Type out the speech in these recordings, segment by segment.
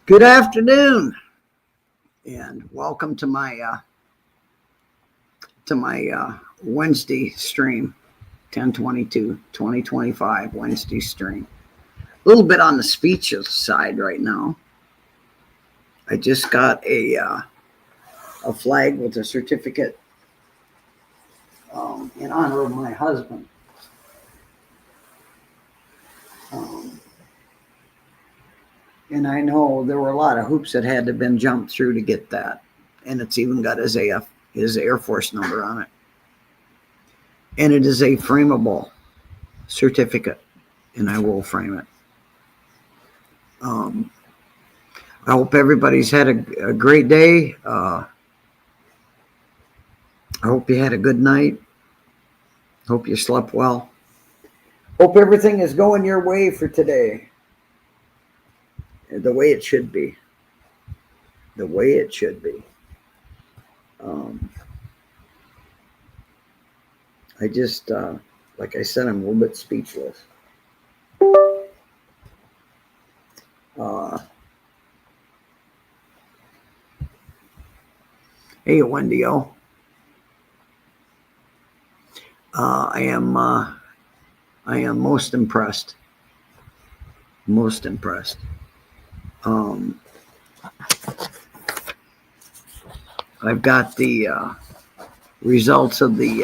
Good afternoon, and welcome to my Wednesday stream, 10/22/2025 Wednesday stream. A little bit on the speeches side right now. I just got a flag with a certificate in honor of my husband. Um, and I know there were a lot of hoops that had to been jumped through to get that, and it's even got his Air Force number on it, and it is a frameable certificate, and I will frame it. I hope everybody's had a great day. I hope you had a good night. Hope you slept well. Hope everything is going your way for today. The way it should be. The way it should be. I just, like I said, I'm a little bit speechless. Hey, Wendy O. I am most impressed. Most impressed. I've got the results of the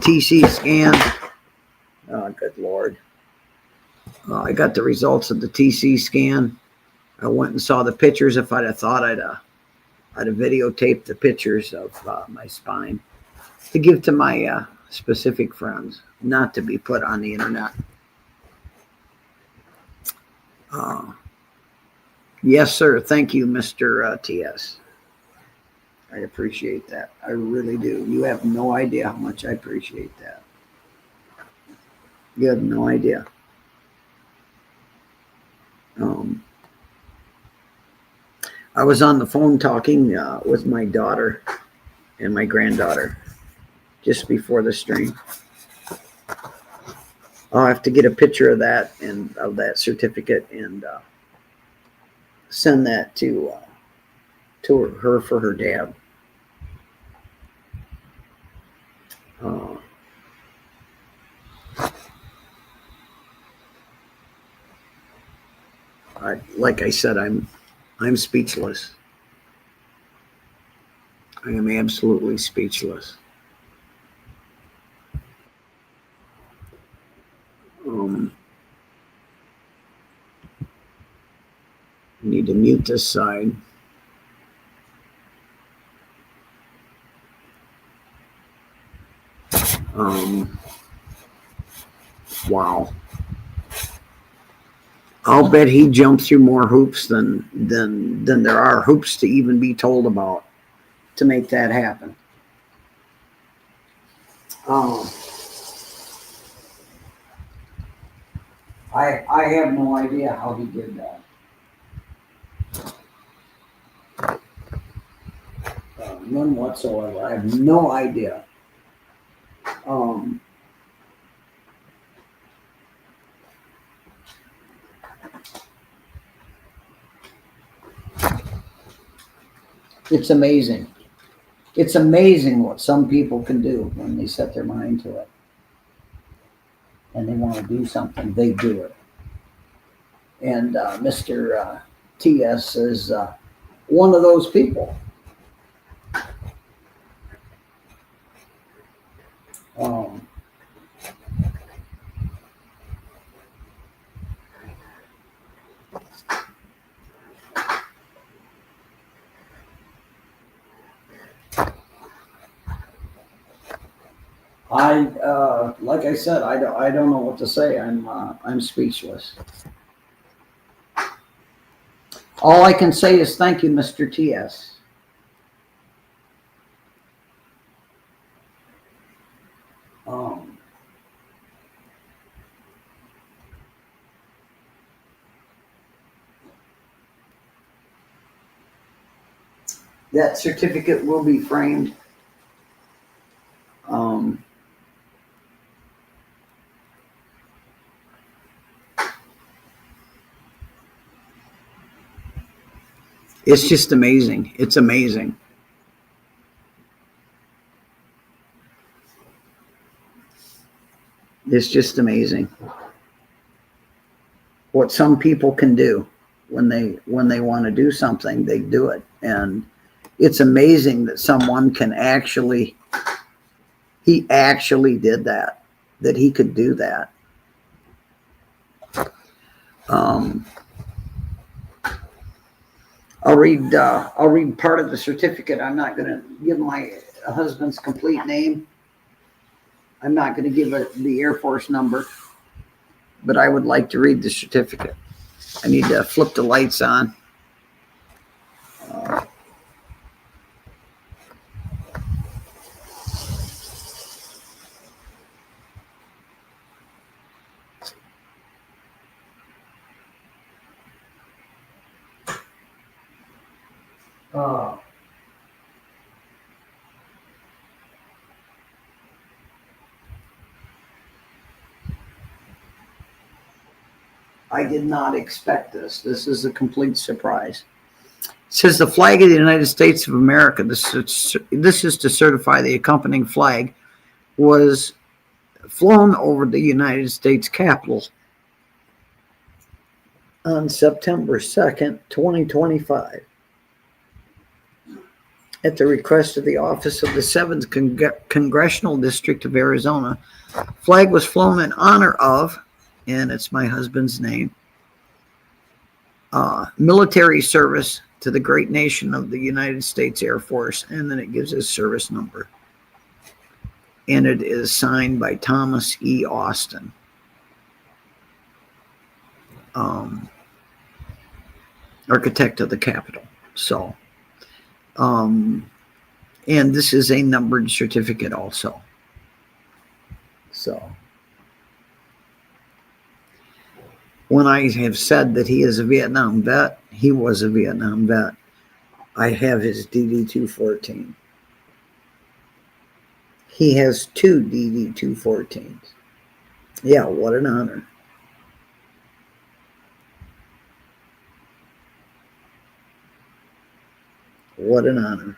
TC scan. Good Lord. I got the results of the TC scan. I went and saw the pictures. If I'd have thought I'd have videotaped the pictures of my spine to give to my specific friends, not to be put on the internet. Yes, sir. Thank you, Mr. TS. I appreciate that. I really do. You have no idea how much I appreciate that. You have no idea. I was on the phone talking with my daughter and my granddaughter just before the stream. I'll have to get a picture of that and of that certificate and send that to her for her dad. Like I said, I'm speechless. I am absolutely speechless. Need to mute this side. Wow. I'll bet he jumped through more hoops than there are hoops to even be told about to make that happen. I have no idea how he did that. None whatsoever. I have no idea. It's amazing. It's amazing what some people can do when they set their mind to it. And they want to do something, they do it. And Mr. TS is one of those people. Like I said, I don't know what to say. I'm speechless. All I can say is thank you, Mr. TS. That certificate will be framed. It's just amazing. It's amazing. It's just amazing what some people can do when they want to do something. They do it, and it's amazing that someone can actually. He actually did that. That he could do that. I'll read part of the certificate. I'm not going to give my husband's complete name. I'm not going to give the Air Force number, but I would like to read the certificate. I need to flip the lights on. I did not expect this. This is a complete surprise. It says the flag of the United States of America, this is to certify the accompanying flag, was flown over the United States Capitol on September 2nd, 2025. At the request of the office of the 7th Congressional District of Arizona, flag was flown in honor of, and it's my husband's name, military service to the great nation of the United States Air Force, and then it gives his service number. And it is signed by Thomas E. Austin. Architect of the Capitol. So, and this is a numbered certificate also. So, when I have said that he is a Vietnam vet, he was a Vietnam vet. I have his DD-214. He has 2 DD-214s. Yeah, what an honor. What an honor.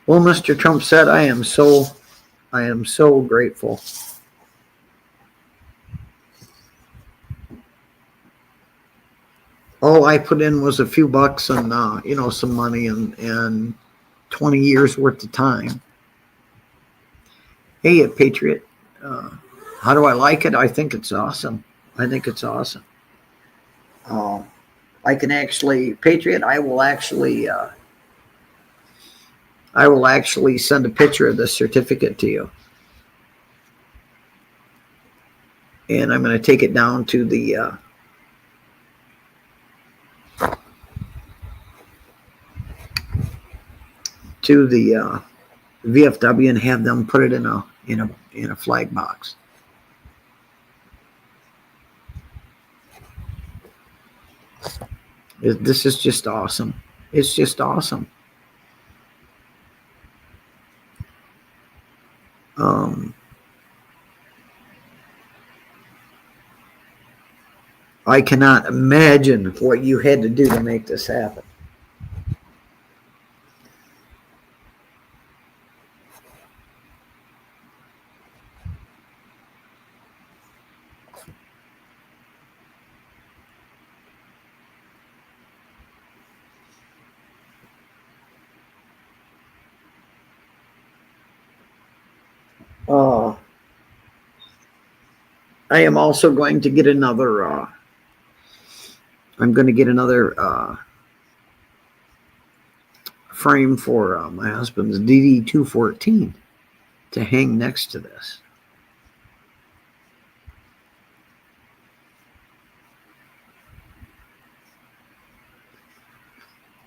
Well, Mr. Trump said, I am so grateful. All I put in was a few bucks and, some money and 20 years worth of time. Hey, Patriot, how do I like it? I think it's awesome. I think it's awesome. I can actually, Patriot, I will actually send a picture of the certificate to you. And I'm going to take it down to the VFW and have them put it in a flag box. This is just awesome. It's just awesome. I cannot imagine what you had to do to make this happen. I am also going to get another. I'm going to get another frame for my husband's DD-214 to hang next to this.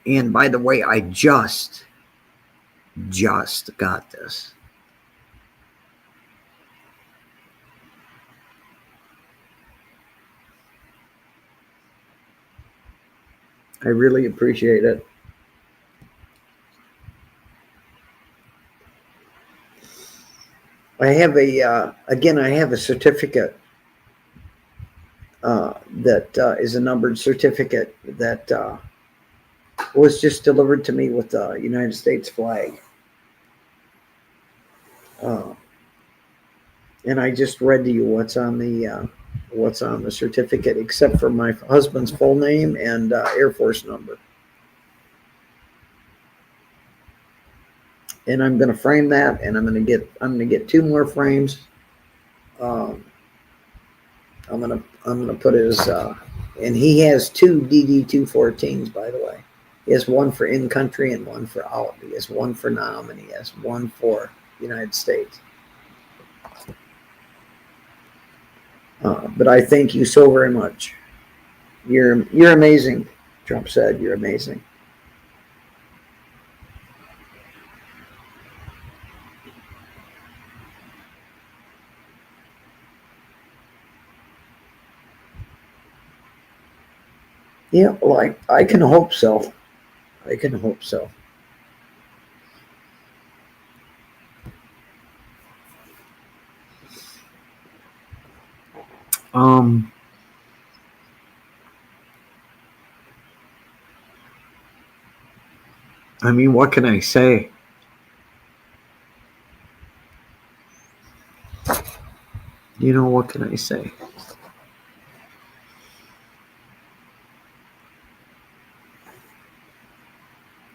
And by the way, I just got this. I really appreciate it. I have I have a certificate that is a numbered certificate that was just delivered to me with the United States flag. Uh, and I just read to you what's on the certificate, except for my husband's full name and Air Force number. And I'm going to frame that, and I'm going to get two more frames. Um, I'm gonna put his and he has two DD-214s, by the way. He has one for in country and one for out. He has one for NAM and he has one for United States. But I thank you so very much. You're amazing. Trump said you're amazing. Yeah, well, I can hope so. I can hope so. Um, I mean, what can I say? You know, what can I say?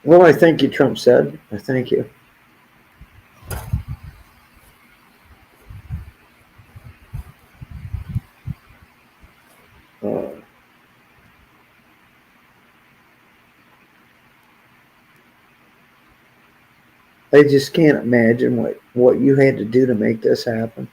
Well, I thank you, Trump said. I thank you. Uh, I just can't imagine what you had to do to make this happen.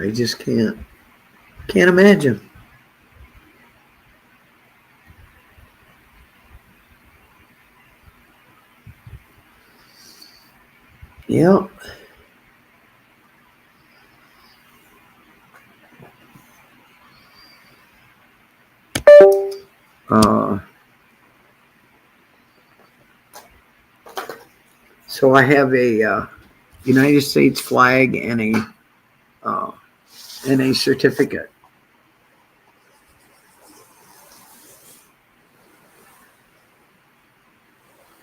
I just can't imagine. Yeah. Uh, so I have a United States flag uh, and a certificate.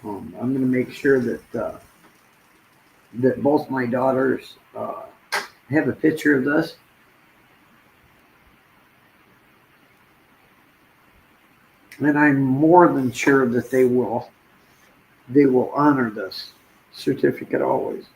I'm going to make sure that both my daughters have a picture of this. And I'm more than sure that they will honor this certificate always.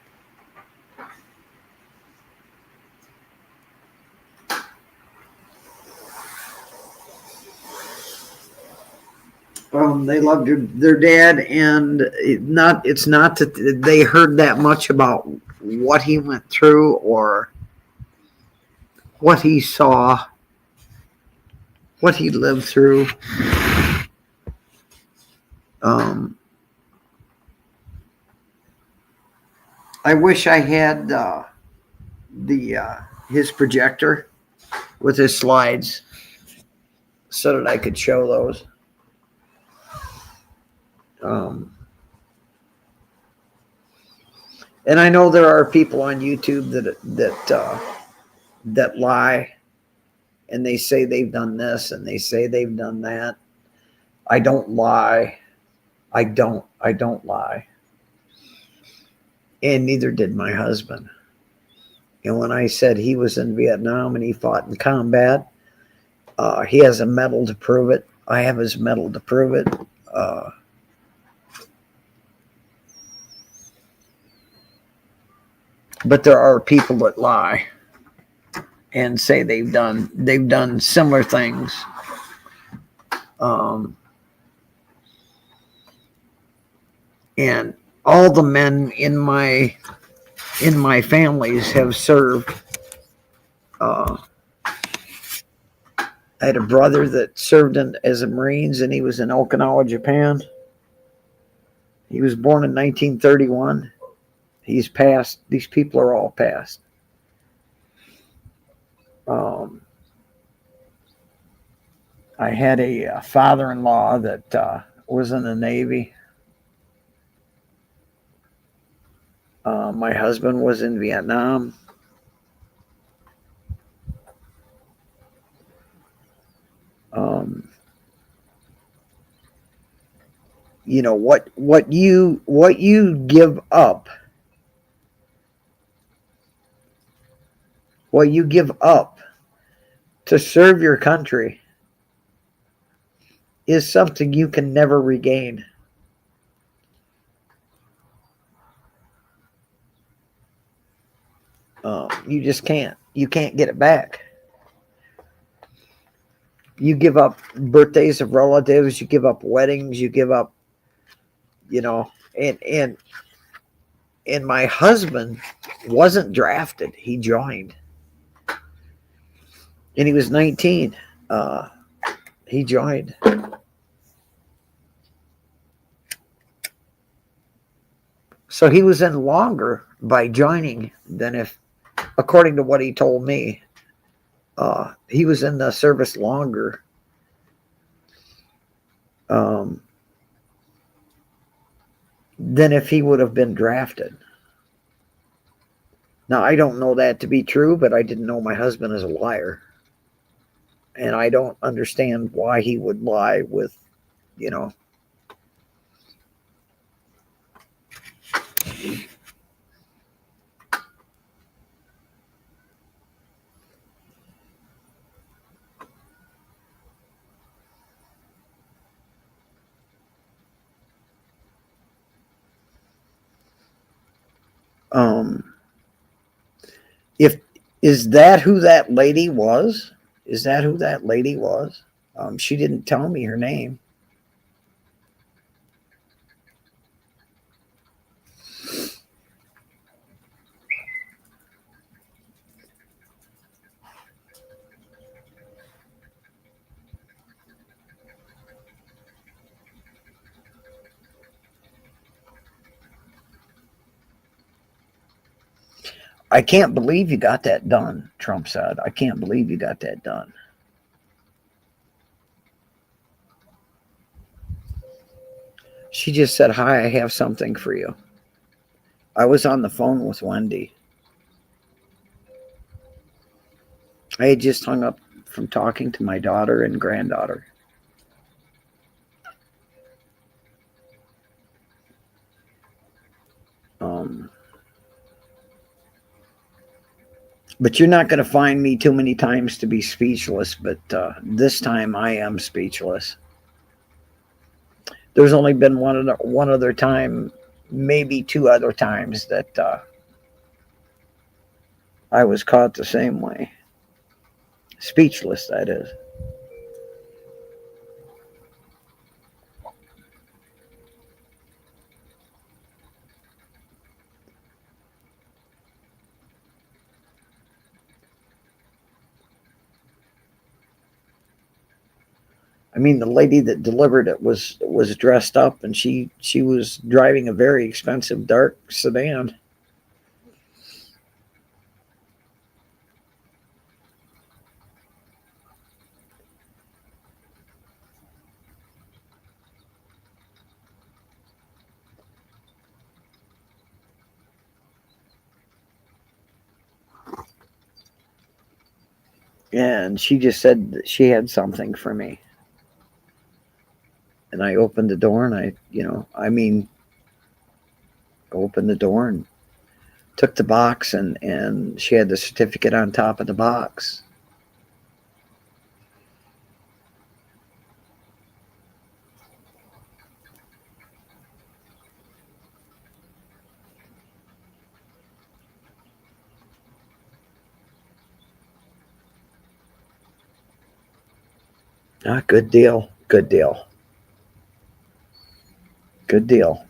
They loved their dad, and it's not that they heard that much about what he went through or what he saw, what he lived through. Um, I wish I had the his projector with his slides so that I could show those. Um, and I know there are people on YouTube that lie, and they say they've done this and they say they've done that. I don't lie. I don't lie. And neither did my husband. And when I said he was in Vietnam and he fought in combat, he has a medal to prove it. I have his medal to prove it. But there are people that lie and say they've done similar things. And all the men in my families have served. I had a brother that served as a Marines, and he was in Okinawa, Japan. He was born in 1931. He's passed. These people are all passed. Um, I had a father-in-law that was in the Navy. My husband was in Vietnam. Um, you know what you give up, what you give up to serve your country is something you can never regain. You just can't. You can't get it back. You give up birthdays of relatives. You give up weddings. You give up, you know, and my husband wasn't drafted. He joined, and he was 19. He joined. So he was in longer by joining than if, according to what he told me, he was in the service longer um, than if he would have been drafted. Now, I don't know that to be true, but I didn't know my husband is a liar. And I don't understand why he would lie with, you know. Um, if is that who that lady was? Is that who that lady was? She didn't tell me her name. I can't believe you got that done, Trump said. I can't believe you got that done. She just said, "Hi, I have something for you." I was on the phone with Wendy. I had just hung up from talking to my daughter and granddaughter. Um, but you're not going to find me too many times to be speechless, but this time I am speechless. There's only been one other time, maybe two other times that I was caught the same way. Speechless, that is. I mean, the lady that delivered it was dressed up, and she was driving a very expensive dark sedan. And she just said that she had something for me. And I opened the door, and opened the door and took the box, and she had the certificate on top of the box. Ah, good deal. Good deal. Good deal.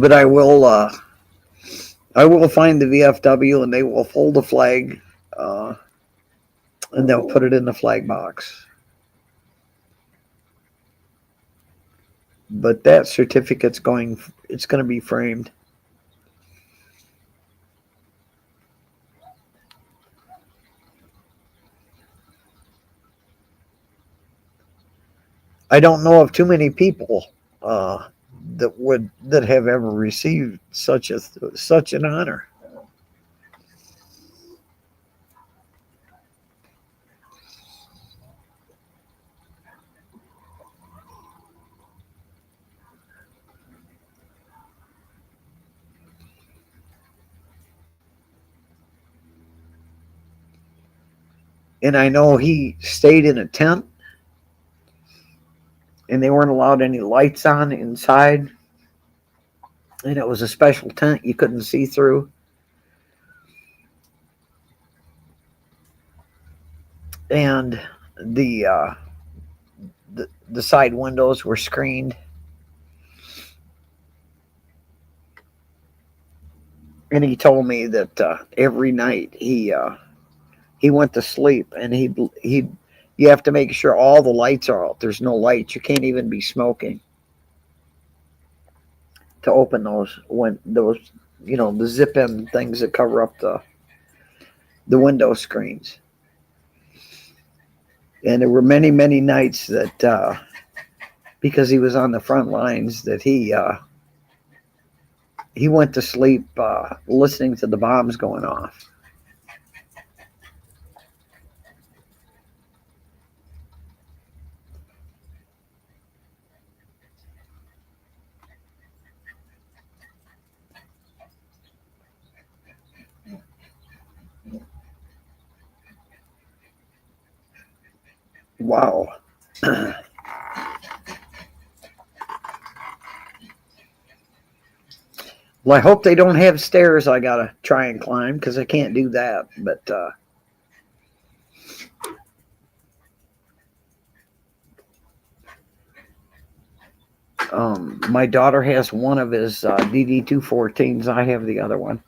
But I will find the VFW and they will fold a flag, and they'll put it in the flag box. But that it's going to be framed. I don't know of too many people that have ever received such an honor. And I know he stayed in a tent, and they weren't allowed any lights on inside. And it was a special tent you couldn't see through. And the uh, the side windows were screened. And he told me that every night he went to sleep, and he you have to make sure all the lights are out. There's no lights. You can't even be smoking to open those the zip in things that cover up the window screens. And there were many nights that because he was on the front lines that he went to sleep listening to the bombs going off. Wow. Well, I hope they don't have stairs I gotta try and climb because I can't do that. But my daughter has one of his DD-214s. I have the other one,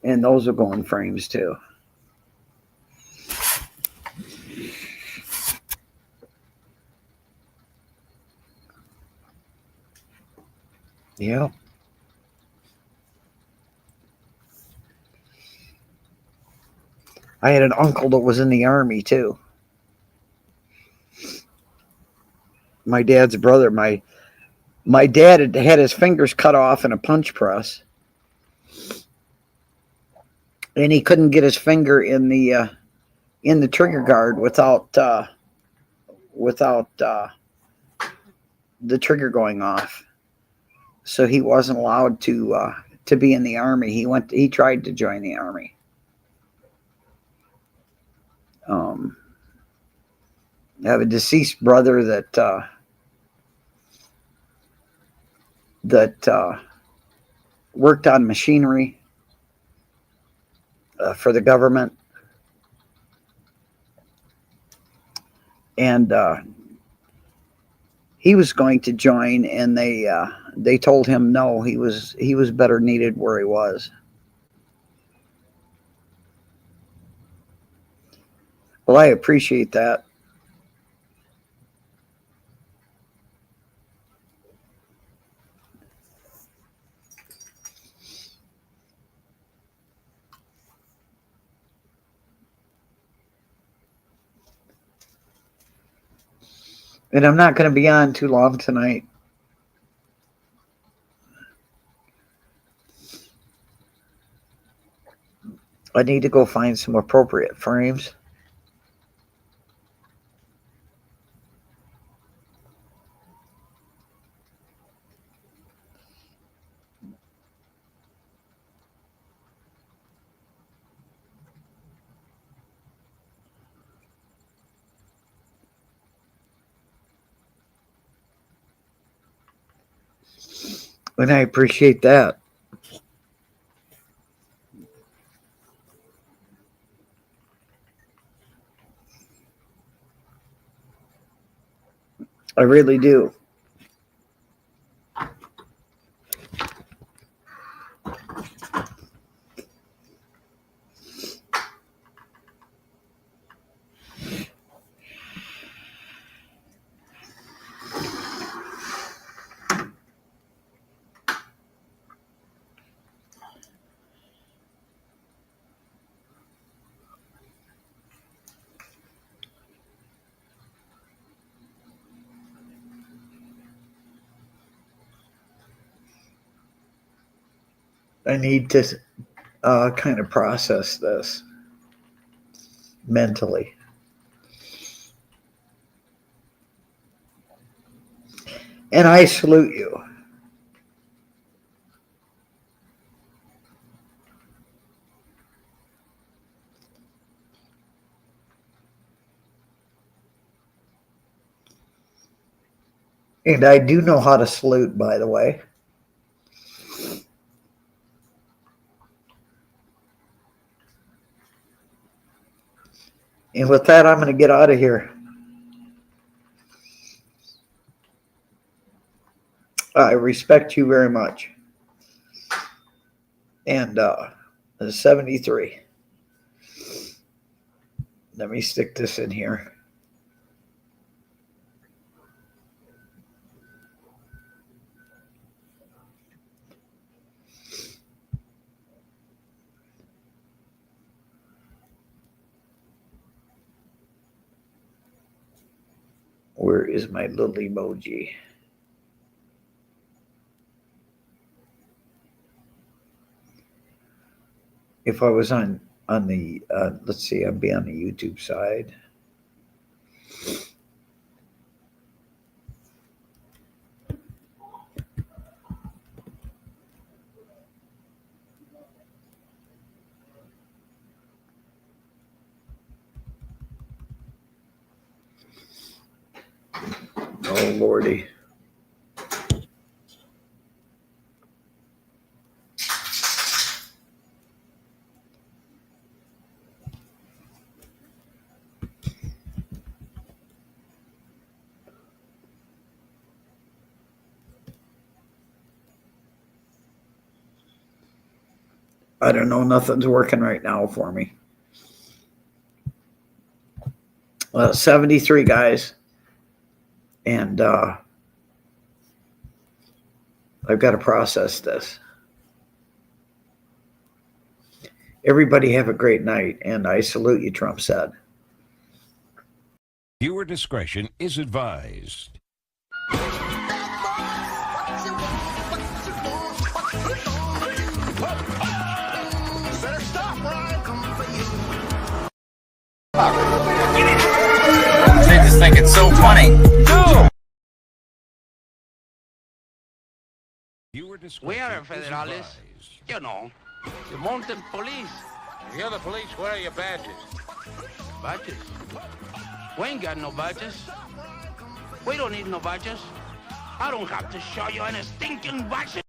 and those will go in frames too. Yeah. I had an uncle that was in the army too. My dad's brother. My dad had his fingers cut off in a punch press, and he couldn't get his finger in the trigger guard without the trigger going off. So he wasn't allowed to be in the army. He tried to join the army. I have a deceased brother that worked on machinery for the government, and he was going to join, and they told him no. He was better needed where he was. Well, I appreciate that. And I'm not going to be on too long tonight. I need to go find some appropriate frames. And I appreciate that. I really do. I need to kind of process this mentally. And I salute you. And I do know how to salute, by the way. And with that, I'm going to get out of here. I respect you very much. And 73. Let me stick this in here. Where is my little emoji? If I was on the, let's see, I'd be on the YouTube side. Oh, Lordy. I don't know. Nothing's working right now for me. 73, guys. And I've got to process this. Everybody have a great night. And I salute you, Trump said. Viewer discretion is advised. They just think it's so funny. No! We are federales, you know, the mountain police. If you're the police, where are your badges? Badges? We ain't got no badges. We don't need no badges. I don't have to show you any stinking badges.